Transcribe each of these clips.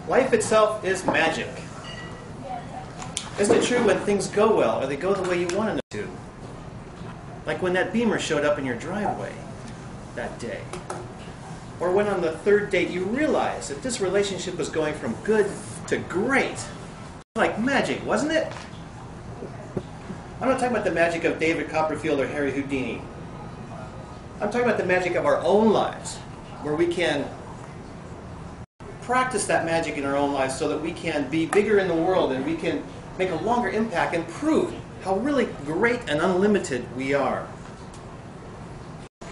Life itself is magic. Isn't it true when things go well, or they go the way you want them to? Like when that Beamer showed up in your driveway that day. Or when on the third date you realized that this relationship was going from good to great. Like magic, wasn't it? I'm not talking about the magic of David Copperfield or Harry Houdini. I'm talking about the magic of our own lives, where we can practice that magic in our own lives so that we can be bigger in the world and we can make a longer impact and prove how really great and unlimited we are.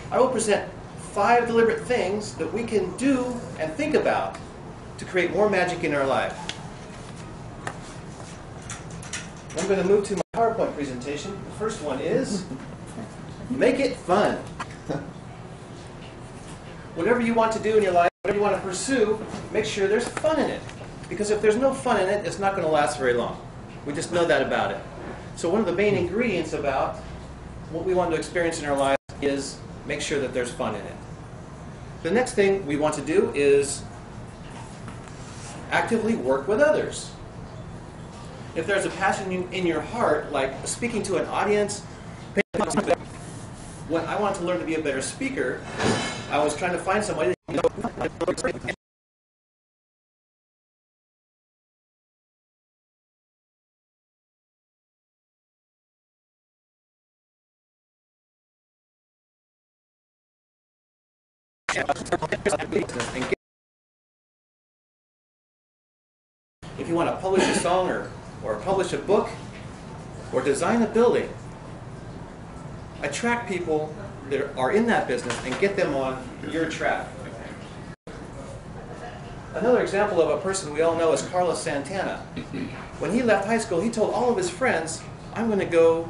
I will present 5 deliberate things that we can do and think about to create more magic in our life. I'm going to move to my PowerPoint presentation. The first one is, make it fun. Whatever you want to do in your life, whatever you want to pursue, make sure there's fun in it. Because if there's no fun in it, it's not going to last very long. We just know that about it. So one of the main ingredients about what we want to experience in our lives is make sure that there's fun in it. The next thing we want to do is actively work with others. If there's a passion in your heart, like speaking to an audience, when I wanted to learn to be a better speaker, I was trying to find somebody if you want to publish a song or publish a book or design a building, attract people that are in that business and get them on your track. Another example of a person we all know is Carlos Santana. When he left high school, he told all of his friends, I'm going to go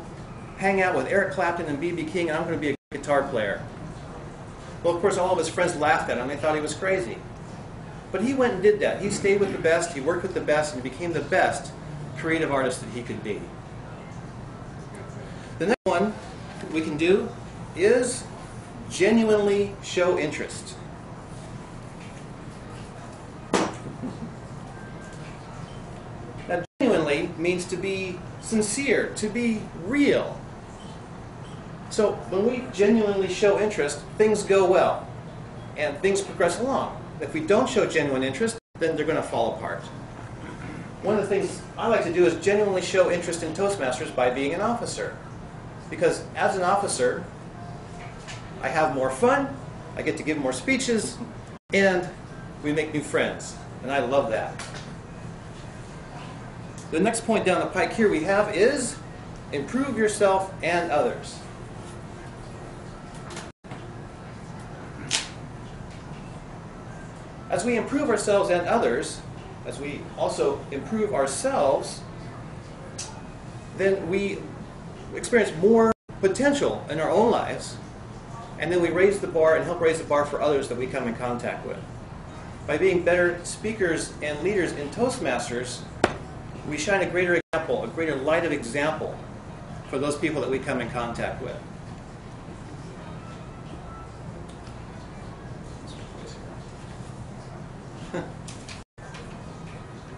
hang out with Eric Clapton and B.B. King, and I'm going to be a guitar player. Well, of course, all of his friends laughed at him. They thought he was crazy. But he went and did that. He stayed with the best, he worked with the best, and became the best creative artist that he could be. The next one we can do is genuinely show interest. Now, genuinely means to be sincere, to be real. So when we genuinely show interest, things go well, and things progress along. If we don't show genuine interest, then they're going to fall apart. One of the things I like to do is genuinely show interest in Toastmasters by being an officer. Because as an officer, I have more fun, I get to give more speeches, and we make new friends. And I love that. The next point down the pike here we have is improve yourself and others. As we improve ourselves and others, as we also improve ourselves, then we experience more potential in our own lives, and then we raise the bar and help raise the bar for others that we come in contact with. By being better speakers and leaders in Toastmasters, we shine a greater example, a greater light of example for those people that we come in contact with.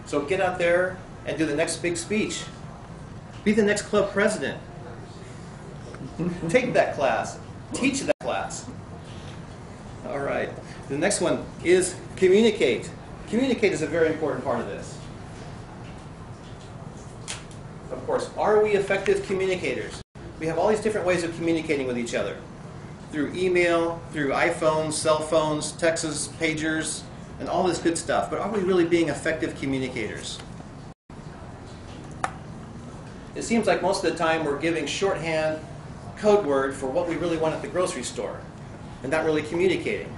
So get out there and do the next big speech. Be the next club president. Take that class. Teach that class. All right. The next one is communicate. Communicate is a very important part of this. Of course, are we effective communicators? We have all these different ways of communicating with each other. Through email, through iPhones, cell phones, texts, pagers, and all this good stuff. But are we really being effective communicators? It seems like most of the time we're giving shorthand code word for what we really want at the grocery store, and not really communicating.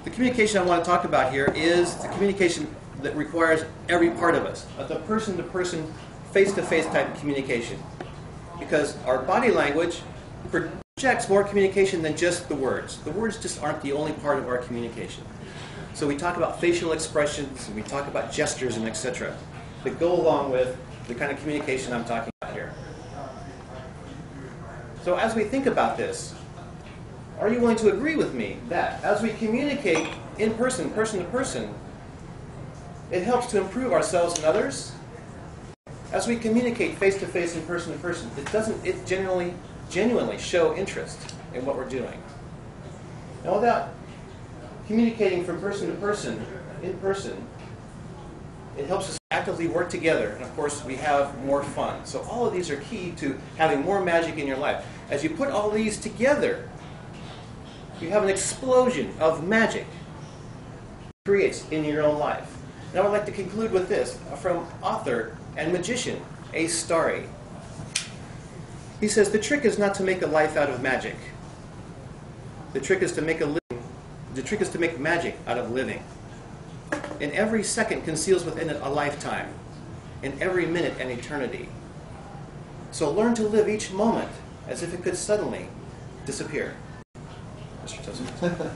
The communication I want to talk about here is the communication that requires every part of us, the person-to-person, face-to-face type of communication. Because our body language projects more communication than just the words. The words just aren't the only part of our communication. So we talk about facial expressions, and we talk about gestures, and etc. that go along with the kind of communication I'm talking about here. So as we think about this, are you willing to agree with me that as we communicate in person, person to person, It helps to improve ourselves and others. As we communicate face-to-face and person-to-person, it genuinely show interest in what we're doing. Now, without communicating from person to person, in person, it helps us actively work together, and of course we have more fun. So all of these are key to having more magic in your life. As you put all these together, you have an explosion of magic it creates in your own life. And I would like to conclude with this from author and magician Ace Starry. He says, "The trick is not to make a life out of magic. The trick is to make magic out of living. And every second conceals within it a lifetime, and every minute an eternity. So learn to live each moment as if it could suddenly disappear." Mr. Tosin.